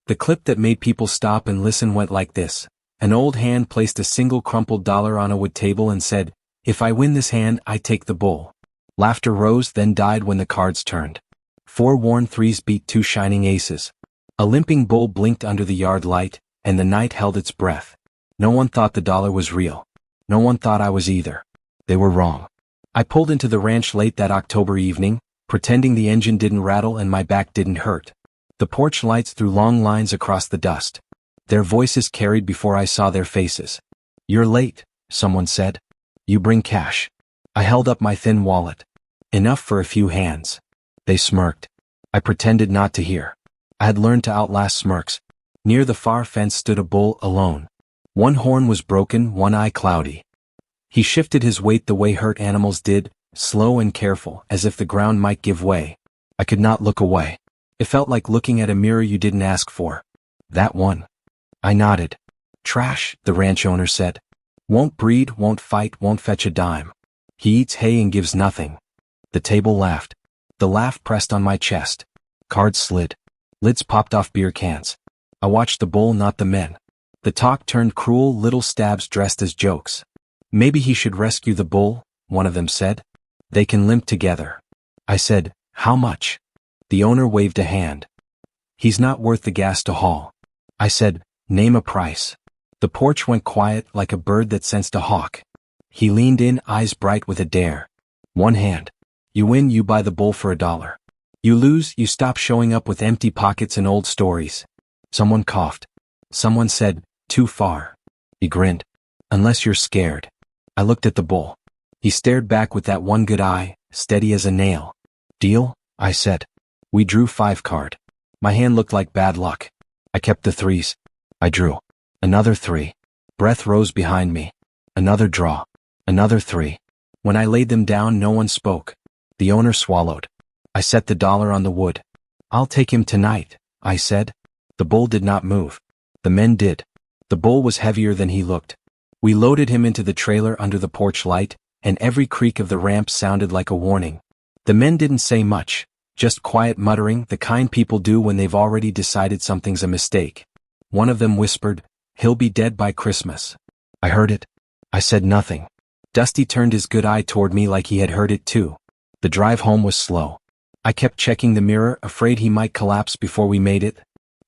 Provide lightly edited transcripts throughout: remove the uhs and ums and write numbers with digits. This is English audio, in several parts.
The clip that made people stop and listen went like this. An old hand placed a single crumpled dollar on a wood table and said, "If I win this hand, I take the bull." Laughter rose, then died when the cards turned. 4 worn threes beat 2 shining aces. A limping bull blinked under the yard light, and the night held its breath. No one thought the dollar was real. No one thought I was either. They were wrong. I pulled into the ranch late that October evening, pretending the engine didn't rattle and my back didn't hurt. The porch lights threw long lines across the dust. Their voices carried before I saw their faces. "You're late," someone said. "You bring cash." I held up my thin wallet. "Enough for a few hands." They smirked. I pretended not to hear. I had learned to outlast smirks. Near the far fence stood a bull alone. One horn was broken, one eye cloudy. He shifted his weight the way hurt animals did, slow and careful, as if the ground might give way. I could not look away. It felt like looking at a mirror you didn't ask for. "That one." I nodded. "Trash," the ranch owner said. "Won't breed, won't fight, won't fetch a dime. He eats hay and gives nothing." The table laughed. The laugh pressed on my chest. Cards slid. Lids popped off beer cans. I watched the bull, not the men. The talk turned cruel, little stabs dressed as jokes. "Maybe he should rescue the bull," one of them said. "They can limp together." I said, "How much?" The owner waved a hand. "He's not worth the gas to haul." I said, "Name a price." The porch went quiet like a bird that sensed a hawk. He leaned in, eyes bright with a dare. "One hand. You win, you buy the bull for $1. You lose, you stop showing up with empty pockets and old stories." Someone coughed. Someone said, "Too far." He grinned. "Unless you're scared." I looked at the bull. He stared back with that one good eye, steady as a nail. "Deal?" I said. We drew 5 card. My hand looked like bad luck. I kept the 3s. I drew. Another 3. Breath rose behind me. Another draw. Another 3. When I laid them down, no one spoke. The owner swallowed. I set the dollar on the wood. "I'll take him tonight," I said. The bull did not move. The men did. The bull was heavier than he looked. We loaded him into the trailer under the porch light, and every creak of the ramp sounded like a warning. The men didn't say much, just quiet muttering, the kind people do when they've already decided something's a mistake. One of them whispered, "He'll be dead by Christmas." I heard it. I said nothing. Dusty turned his good eye toward me like he had heard it too. The drive home was slow. I kept checking the mirror, afraid he might collapse before we made it.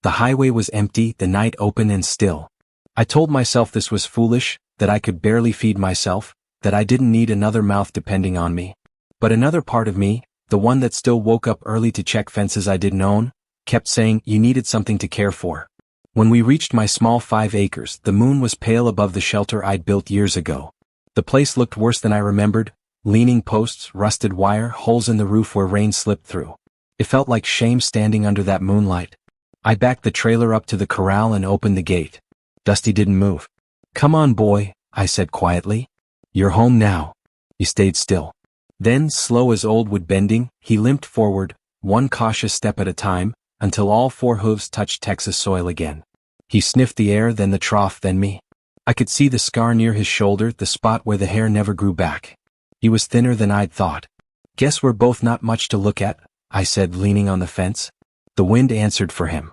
The highway was empty, the night open and still. I told myself this was foolish, that I could barely feed myself, that I didn't need another mouth depending on me. But another part of me, the one that still woke up early to check fences I didn't own, kept saying you needed something to care for. When we reached my small 5 acres, the moon was pale above the shelter I'd built years ago. The place looked worse than I remembered. Leaning posts, rusted wire, holes in the roof where rain slipped through. It felt like shame standing under that moonlight. I backed the trailer up to the corral and opened the gate. Dusty didn't move. "Come on, boy," I said quietly. "You're home now." He stayed still. Then, slow as old wood bending, he limped forward, one cautious step at a time, until all 4 hooves touched Texas soil again. He sniffed the air, then the trough, then me. I could see the scar near his shoulder, the spot where the hair never grew back. He was thinner than I'd thought. "Guess we're both not much to look at," I said, leaning on the fence. The wind answered for him.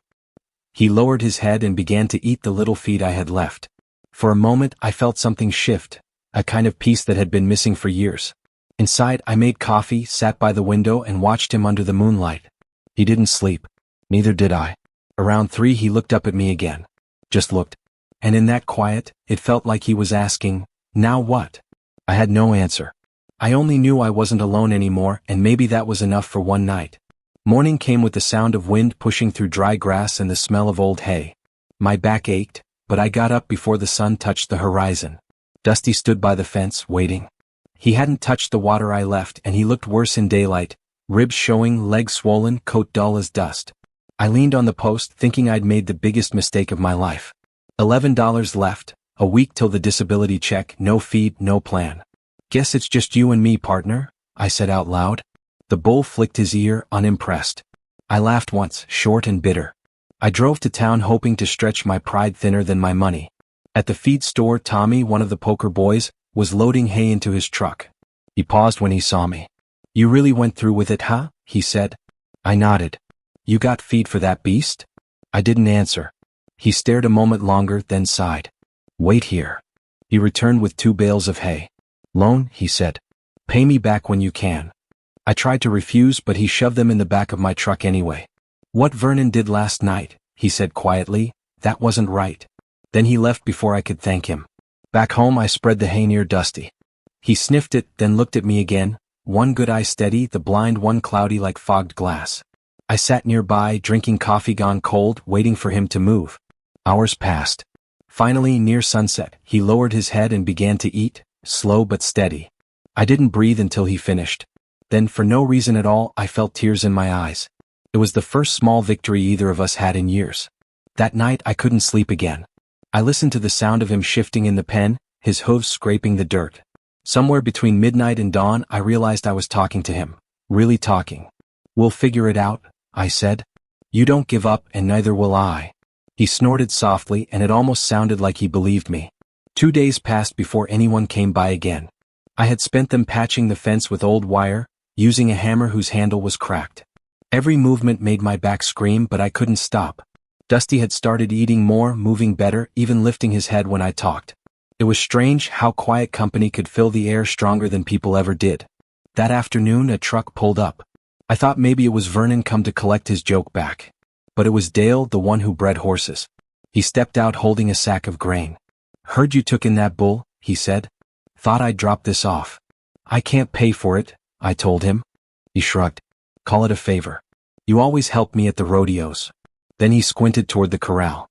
He lowered his head and began to eat the little feed I had left. For a moment I felt something shift, a kind of peace that had been missing for years. Inside, I made coffee, sat by the window and watched him under the moonlight. He didn't sleep. Neither did I. Around 3 he looked up at me again. Just looked. And in that quiet, it felt like he was asking, "Now what?" I had no answer. I only knew I wasn't alone anymore, and maybe that was enough for one night. Morning came with the sound of wind pushing through dry grass and the smell of old hay. My back ached, but I got up before the sun touched the horizon. Dusty stood by the fence, waiting. He hadn't touched the water I left, and he looked worse in daylight, ribs showing, legs swollen, coat dull as dust. I leaned on the post, thinking I'd made the biggest mistake of my life. $11 left, a week till the disability check, no feed, no plan. "Guess it's just you and me, partner," I said out loud. The bull flicked his ear, unimpressed. I laughed once, short and bitter. I drove to town hoping to stretch my pride thinner than my money. At the feed store, Tommy, one of the poker boys, was loading hay into his truck. He paused when he saw me. "You really went through with it, huh?" he said. I nodded. "You got feed for that beast?" I didn't answer. He stared a moment longer, then sighed. Wait here. He returned with 2 bales of hay. Loan, he said. Pay me back when you can. I tried to refuse, but he shoved them in the back of my truck anyway. What Vernon did last night, he said quietly, that wasn't right. Then he left before I could thank him. Back home I spread the hay near Dusty. He sniffed it, then looked at me again, one good eye steady, the blind one cloudy like fogged glass. I sat nearby, drinking coffee gone cold, waiting for him to move. Hours passed. Finally, near sunset, he lowered his head and began to eat, slow but steady. I didn't breathe until he finished. Then, for no reason at all, I felt tears in my eyes. It was the first small victory either of us had in years. That night I couldn't sleep again. I listened to the sound of him shifting in the pen, his hooves scraping the dirt. Somewhere between midnight and dawn I realized I was talking to him. Really talking. We'll figure it out, I said. You don't give up and neither will I. He snorted softly and it almost sounded like he believed me. 2 days passed before anyone came by again. I had spent them patching the fence with old wire, using a hammer whose handle was cracked. Every movement made my back scream, but I couldn't stop. Dusty had started eating more, moving better, even lifting his head when I talked. It was strange how quiet company could fill the air stronger than people ever did. That afternoon a truck pulled up. I thought maybe it was Vernon come to collect his joke back. But it was Dale, the one who bred horses. He stepped out holding a sack of grain. Heard you took in that bull, he said. Thought I'd drop this off. I can't pay for it, I told him. He shrugged. Call it a favor. You always help me at the rodeos. Then he squinted toward the corral.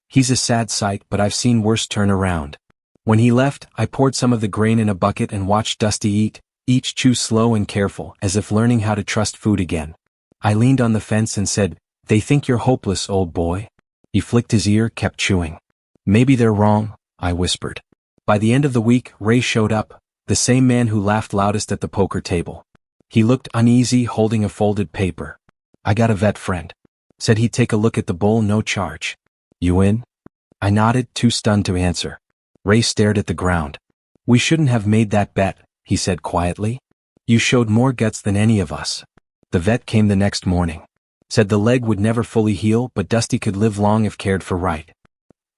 He's a sad sight, but I've seen worse turn around. When he left, I poured some of the grain in a bucket and watched Dusty eat, each chew slow and careful, as if learning how to trust food again. I leaned on the fence and said, They think you're hopeless, old boy. He flicked his ear, kept chewing. Maybe they're wrong, I whispered. By the end of the week, Ray showed up, the same man who laughed loudest at the poker table. He looked uneasy, holding a folded paper. I got a vet friend. Said he'd take a look at the bull, no charge. You in? I nodded, too stunned to answer. Ray stared at the ground. We shouldn't have made that bet, he said quietly. You showed more guts than any of us. The vet came the next morning. Said the leg would never fully heal, but Dusty could live long if cared for right.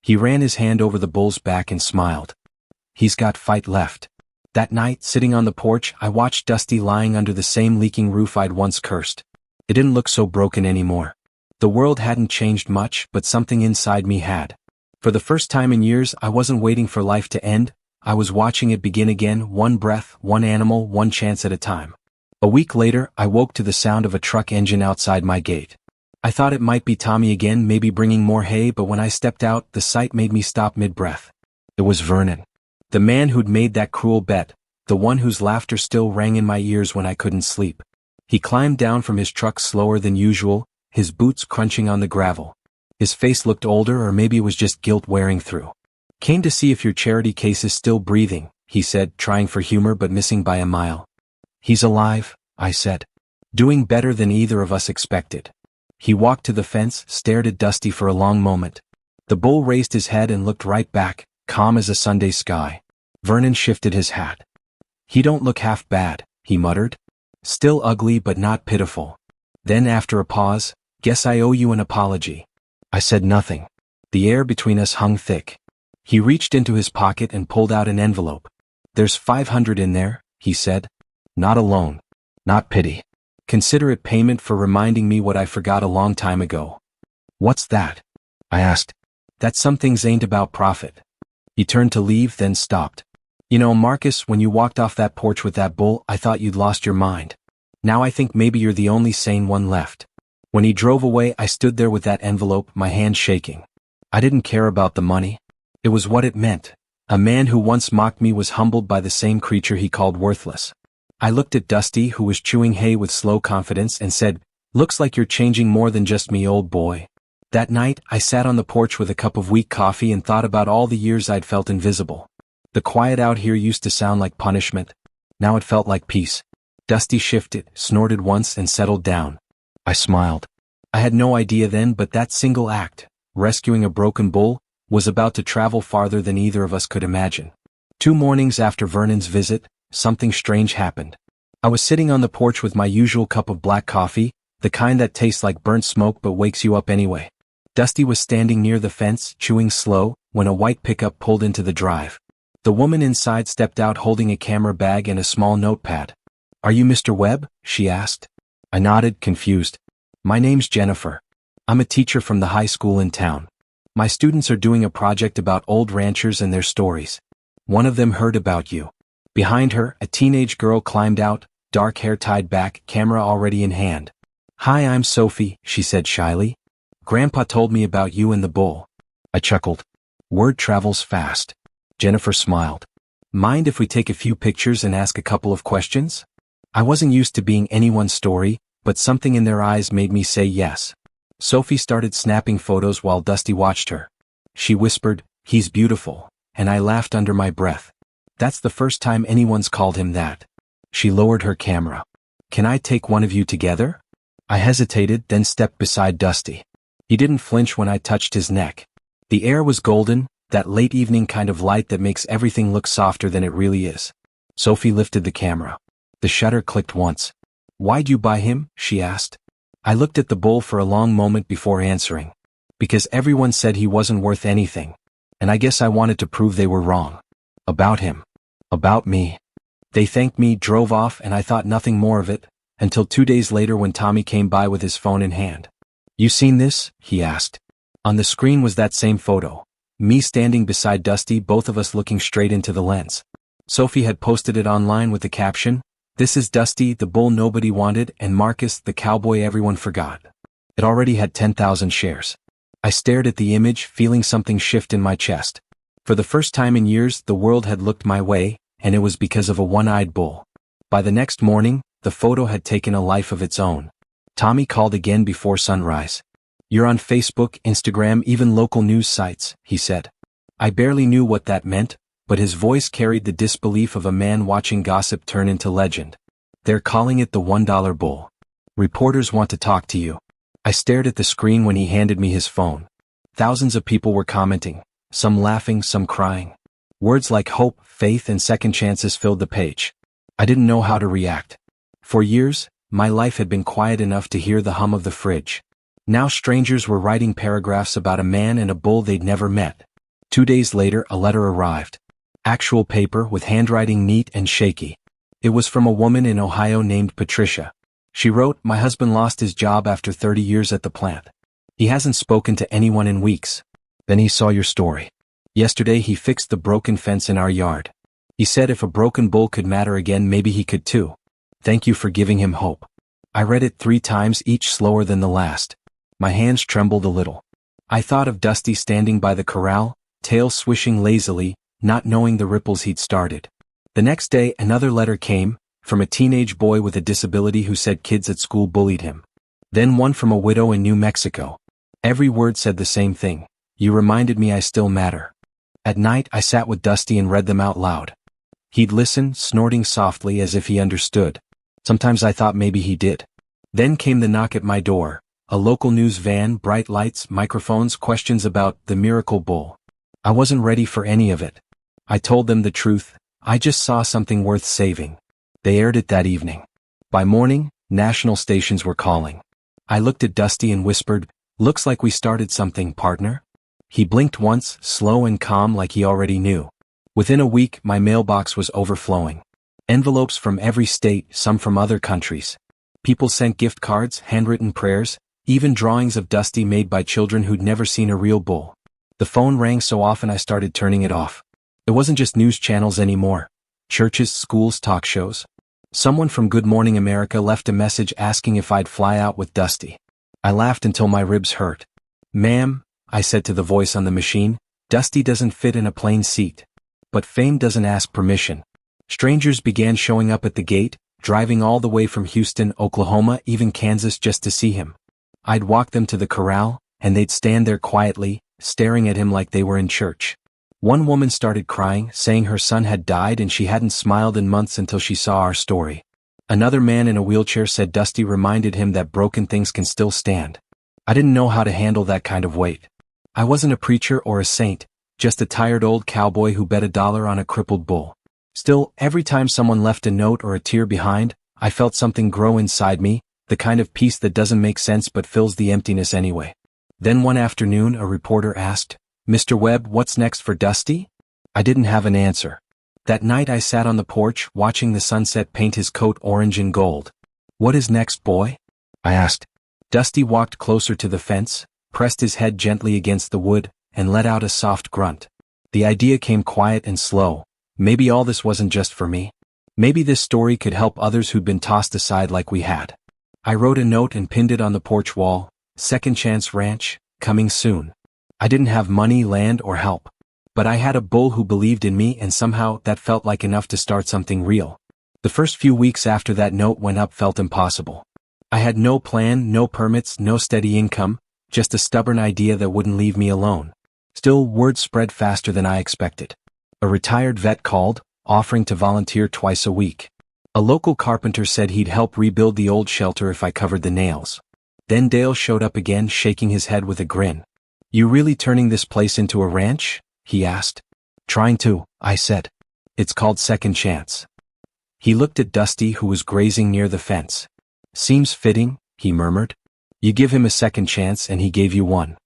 He ran his hand over the bull's back and smiled. He's got fight left. That night, sitting on the porch, I watched Dusty lying under the same leaking roof I'd once cursed. It didn't look so broken anymore. The world hadn't changed much, but something inside me had. For the first time in years, I wasn't waiting for life to end, I was watching it begin again, one breath, one animal, one chance at a time. A week later, I woke to the sound of a truck engine outside my gate. I thought it might be Tommy again, maybe bringing more hay, but when I stepped out, the sight made me stop mid-breath. It was Vernon. The man who'd made that cruel bet, the one whose laughter still rang in my ears when I couldn't sleep. He climbed down from his truck slower than usual, his boots crunching on the gravel. His face looked older, or maybe it was just guilt wearing through. Came to see if your charity case is still breathing, he said, trying for humor but missing by a mile. He's alive, I said. Doing better than either of us expected. He walked to the fence, stared at Dusty for a long moment. The bull raised his head and looked right back, calm as a Sunday sky. Vernon shifted his hat. He don't look half bad, he muttered. Still ugly but not pitiful. Then after a pause, guess I owe you an apology. I said nothing. The air between us hung thick. He reached into his pocket and pulled out an envelope. There's $500 in there, he said. Not a loan. Not pity. Consider it payment for reminding me what I forgot a long time ago. What's that? I asked. That some things ain't about profit. He turned to leave, then stopped. You know, Marcus, when you walked off that porch with that bull, I thought you'd lost your mind. Now I think maybe you're the only sane one left. When he drove away, I stood there with that envelope, my hand shaking. I didn't care about the money. It was what it meant. A man who once mocked me was humbled by the same creature he called worthless. I looked at Dusty, who was chewing hay with slow confidence, and said, Looks like you're changing more than just me, old boy. That night, I sat on the porch with a cup of weak coffee and thought about all the years I'd felt invisible. The quiet out here used to sound like punishment. Now it felt like peace. Dusty shifted, snorted once, and settled down. I smiled. I had no idea then, but that single act, rescuing a broken bull, was about to travel farther than either of us could imagine. 2 mornings after Vernon's visit, something strange happened. I was sitting on the porch with my usual cup of black coffee, the kind that tastes like burnt smoke but wakes you up anyway. Dusty was standing near the fence, chewing slow, when a white pickup pulled into the drive. The woman inside stepped out holding a camera bag and a small notepad. "Are you Mr. Webb?" she asked. I nodded, confused. "My name's Jennifer. I'm a teacher from the high school in town. My students are doing a project about old ranchers and their stories. One of them heard about you." Behind her, a teenage girl climbed out, dark hair tied back, camera already in hand. "Hi, I'm Sophie," she said shyly. "Grandpa told me about you and the bull." I chuckled. Word travels fast. Jennifer smiled. "Mind if we take a few pictures and ask a couple of questions?" I wasn't used to being anyone's story, but something in their eyes made me say yes. Sophie started snapping photos while Dusty watched her. She whispered, "He's beautiful," and I laughed under my breath. That's the first time anyone's called him that. She lowered her camera. "Can I take one of you together?" I hesitated, then stepped beside Dusty. He didn't flinch when I touched his neck. The air was golden, that late evening kind of light that makes everything look softer than it really is. Sophie lifted the camera. The shutter clicked once. "Why'd you buy him?" she asked. I looked at the bull for a long moment before answering. Because everyone said he wasn't worth anything. And I guess I wanted to prove they were wrong. About him. About me. They thanked me, drove off, and I thought nothing more of it, until 2 days later when Tommy came by with his phone in hand. "You seen this?" he asked. On the screen was that same photo. Me standing beside Dusty, both of us looking straight into the lens. Sophie had posted it online with the caption, "This is Dusty, the bull nobody wanted, and Marcus, the cowboy everyone forgot." It already had 10,000 shares. I stared at the image, feeling something shift in my chest. For the first time in years, the world had looked my way, and it was because of a one-eyed bull. By the next morning, the photo had taken a life of its own. Tommy called again before sunrise. "You're on Facebook, Instagram, even local news sites," he said. I barely knew what that meant, but his voice carried the disbelief of a man watching gossip turn into legend. "They're calling it the $1 bull. Reporters want to talk to you." I stared at the screen when he handed me his phone. Thousands of people were commenting, some laughing, some crying. Words like hope, faith, and second chances filled the page. I didn't know how to react. For years, my life had been quiet enough to hear the hum of the fridge. Now strangers were writing paragraphs about a man and a bull they'd never met. 2 days later, a letter arrived. Actual paper with handwriting neat and shaky. It was from a woman in Ohio named Patricia. She wrote, "My husband lost his job after 30 years at the plant. He hasn't spoken to anyone in weeks. Then he saw your story. Yesterday he fixed the broken fence in our yard. He said if a broken bull could matter again, maybe he could too. Thank you for giving him hope." I read it 3 times, each slower than the last. My hands trembled a little. I thought of Dusty standing by the corral, tail swishing lazily, not knowing the ripples he'd started. The next day another letter came, from a teenage boy with a disability who said kids at school bullied him. Then one from a widow in New Mexico. Every word said the same thing. "You reminded me I still matter." At night I sat with Dusty and read them out loud. He'd listen, snorting softly as if he understood. Sometimes I thought maybe he did. Then came the knock at my door. A local news van, bright lights, microphones, questions about the miracle bull. I wasn't ready for any of it. I told them the truth. I just saw something worth saving. They aired it that evening. By morning, national stations were calling. I looked at Dusty and whispered, "Looks like we started something, partner." He blinked once, slow and calm like he already knew. Within a week, my mailbox was overflowing. Envelopes from every state, some from other countries. People sent gift cards, handwritten prayers, even drawings of Dusty made by children who'd never seen a real bull. The phone rang so often I started turning it off. It wasn't just news channels anymore. Churches, schools, talk shows. Someone from Good Morning America left a message asking if I'd fly out with Dusty. I laughed until my ribs hurt. "Ma'am," I said to the voice on the machine, "Dusty doesn't fit in a plane seat." But fame doesn't ask permission. Strangers began showing up at the gate, driving all the way from Houston, Oklahoma, even Kansas just to see him. I'd walk them to the corral, and they'd stand there quietly, staring at him like they were in church. One woman started crying, saying her son had died and she hadn't smiled in months until she saw our story. Another man in a wheelchair said Dusty reminded him that broken things can still stand. I didn't know how to handle that kind of weight. I wasn't a preacher or a saint, just a tired old cowboy who bet $1 on a crippled bull. Still, every time someone left a note or a tear behind, I felt something grow inside me, the kind of peace that doesn't make sense but fills the emptiness anyway. Then one afternoon a reporter asked, "Mr. Webb, what's next for Dusty?" I didn't have an answer. That night I sat on the porch watching the sunset paint his coat orange and gold. "What is next, boy?" I asked. Dusty walked closer to the fence, pressed his head gently against the wood, and let out a soft grunt. The idea came quiet and slow. Maybe all this wasn't just for me. Maybe this story could help others who'd been tossed aside like we had. I wrote a note and pinned it on the porch wall: Second Chance Ranch, coming soon. I didn't have money, land, or help. But I had a bull who believed in me, and somehow that felt like enough to start something real. The first few weeks after that note went up felt impossible. I had no plan, no permits, no steady income, just a stubborn idea that wouldn't leave me alone. Still, word spread faster than I expected. A retired vet called, offering to volunteer twice a week. A local carpenter said he'd help rebuild the old shelter if I covered the nails. Then Dale showed up again, shaking his head with a grin. "You really turning this place into a ranch?" he asked. "Trying to," I said. "It's called Second Chance." He looked at Dusty, who was grazing near the fence. "Seems fitting," he murmured. "You give him a second chance and he gave you one."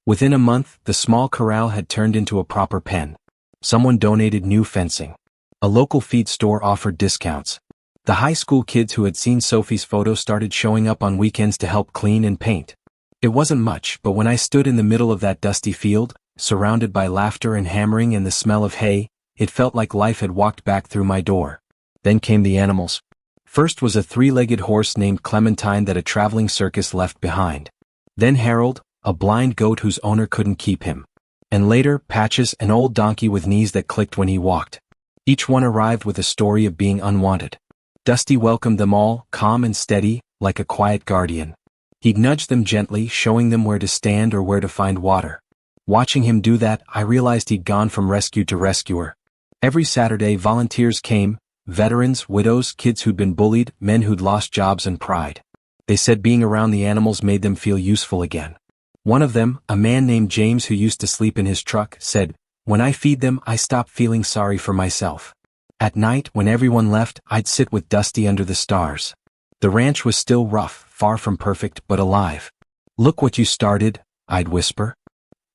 Within a month, the small corral had turned into a proper pen. Someone donated new fencing. A local feed store offered discounts. The high school kids who had seen Sophie's photo started showing up on weekends to help clean and paint. It wasn't much, but when I stood in the middle of that dusty field, surrounded by laughter and hammering and the smell of hay, it felt like life had walked back through my door. Then came the animals. First was a three-legged horse named Clementine that a traveling circus left behind. Then Harold, a blind goat whose owner couldn't keep him. And later, Patches, an old donkey with knees that clicked when he walked. Each one arrived with a story of being unwanted. Dusty welcomed them all, calm and steady, like a quiet guardian. He'd nudge them gently, showing them where to stand or where to find water. Watching him do that, I realized he'd gone from rescue to rescuer. Every Saturday, volunteers came, veterans, widows, kids who'd been bullied, men who'd lost jobs and pride. They said being around the animals made them feel useful again. One of them, a man named James who used to sleep in his truck, said, "When I feed them, I stop feeling sorry for myself." At night, when everyone left, I'd sit with Dusty under the stars. The ranch was still rough, far from perfect, but alive. "Look what you started," I'd whisper.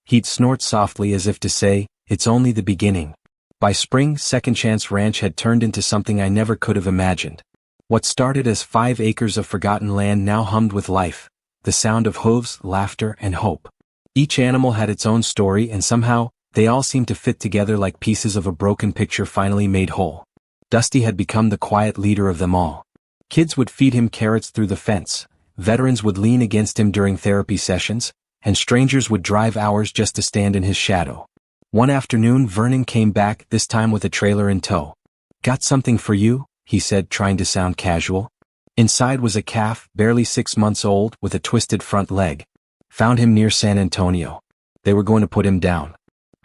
He'd snort softly as if to say, "It's only the beginning." By spring, Second Chance Ranch had turned into something I never could have imagined. What started as 5 acres of forgotten land now hummed with life, the sound of hooves, laughter, and hope. Each animal had its own story, and somehow, they all seemed to fit together like pieces of a broken picture finally made whole. Dusty had become the quiet leader of them all. Kids would feed him carrots through the fence, veterans would lean against him during therapy sessions, and strangers would drive hours just to stand in his shadow. One afternoon Vernon came back, this time with a trailer in tow. "Got something for you," he said, trying to sound casual. Inside was a calf, barely 6 months old, with a twisted front leg. "Found him near San Antonio. They were going to put him down."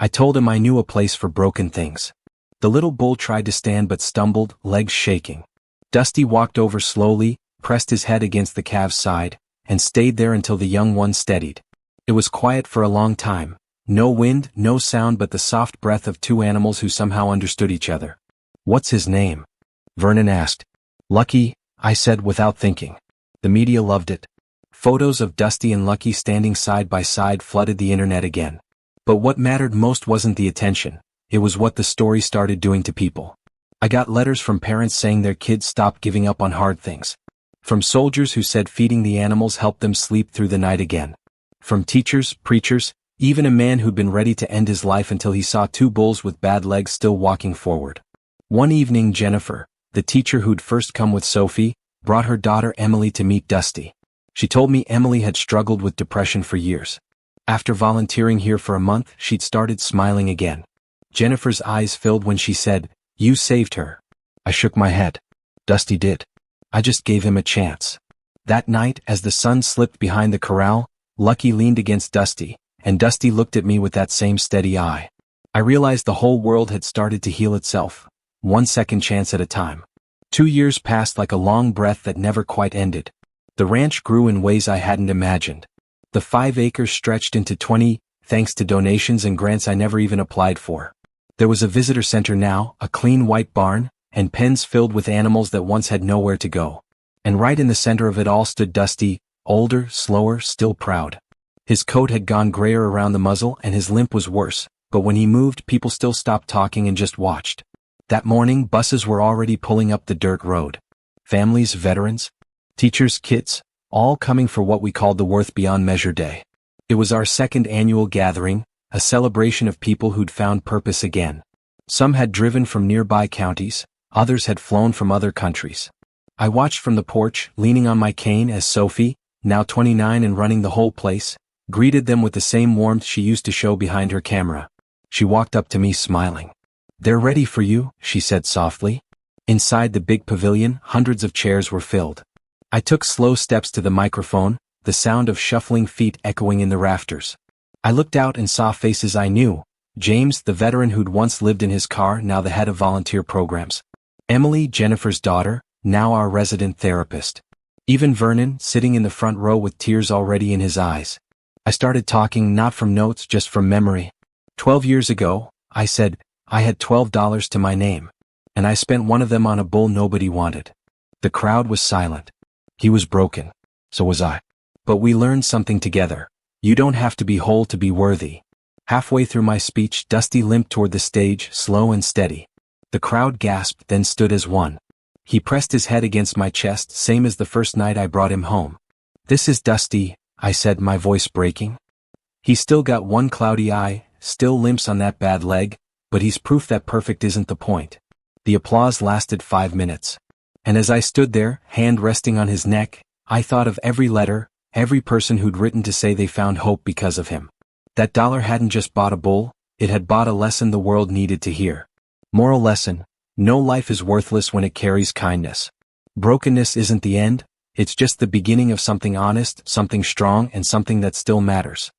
I told him I knew a place for broken things. The little bull tried to stand but stumbled, legs shaking. Dusty walked over slowly, pressed his head against the calf's side, and stayed there until the young one steadied. It was quiet for a long time. No wind, no sound but the soft breath of 2 animals who somehow understood each other. "What's his name?" Vernon asked. "Lucky," I said without thinking. The media loved it. Photos of Dusty and Lucky standing side by side flooded the internet again. But what mattered most wasn't the attention, it was what the story started doing to people. I got letters from parents saying their kids stopped giving up on hard things. From soldiers who said feeding the animals helped them sleep through the night again. From teachers, preachers, even a man who'd been ready to end his life until he saw 2 bulls with bad legs still walking forward. One evening Jennifer, the teacher who'd first come with Sophie, brought her daughter Emily to meet Dusty. She told me Emily had struggled with depression for years. After volunteering here for a month, she'd started smiling again. Jennifer's eyes filled when she said, "You saved her." I shook my head. "Dusty did. I just gave him a chance." That night, as the sun slipped behind the corral, Lucky leaned against Dusty, and Dusty looked at me with that same steady eye. I realized the whole world had started to heal itself, one second chance at a time. 2 years passed like a long breath that never quite ended. The ranch grew in ways I hadn't imagined. The 5 acres stretched into 20, thanks to donations and grants I never even applied for. There was a visitor center now, a clean white barn, and pens filled with animals that once had nowhere to go. And right in the center of it all stood Dusty, older, slower, still proud. His coat had gone grayer around the muzzle and his limp was worse, but when he moved people still stopped talking and just watched. That morning buses were already pulling up the dirt road. Families, veterans, teachers, kids, all coming for what we called the Worth Beyond Measure Day. It was our second annual gathering, a celebration of people who'd found purpose again. Some had driven from nearby counties, others had flown from other countries. I watched from the porch, leaning on my cane as Sophie, now 29 and running the whole place, greeted them with the same warmth she used to show behind her camera. She walked up to me smiling. "They're ready for you," she said softly. Inside the big pavilion, hundreds of chairs were filled. I took slow steps to the microphone, the sound of shuffling feet echoing in the rafters. I looked out and saw faces I knew. James, the veteran who'd once lived in his car, now the head of volunteer programs. Emily, Jennifer's daughter, now our resident therapist. Even Vernon, sitting in the front row with tears already in his eyes. I started talking not from notes, just from memory. 12 years ago, I said, I had $12 to my name. And I spent one of them on a bull nobody wanted. The crowd was silent. He was broken. So was I. But we learned something together. You don't have to be whole to be worthy. Halfway through my speech, Dusty limped toward the stage, slow and steady. The crowd gasped, then stood as one. He pressed his head against my chest, same as the first night I brought him home. "This is Dusty," I said, my voice breaking. "He's still got one cloudy eye, still limps on that bad leg, but he's proof that perfect isn't the point." The applause lasted 5 minutes. And as I stood there, hand resting on his neck, I thought of every letter, every person who'd written to say they found hope because of him. That dollar hadn't just bought a bull, it had bought a lesson the world needed to hear. Moral lesson: no life is worthless when it carries kindness. Brokenness isn't the end, it's just the beginning of something honest, something strong, and something that still matters.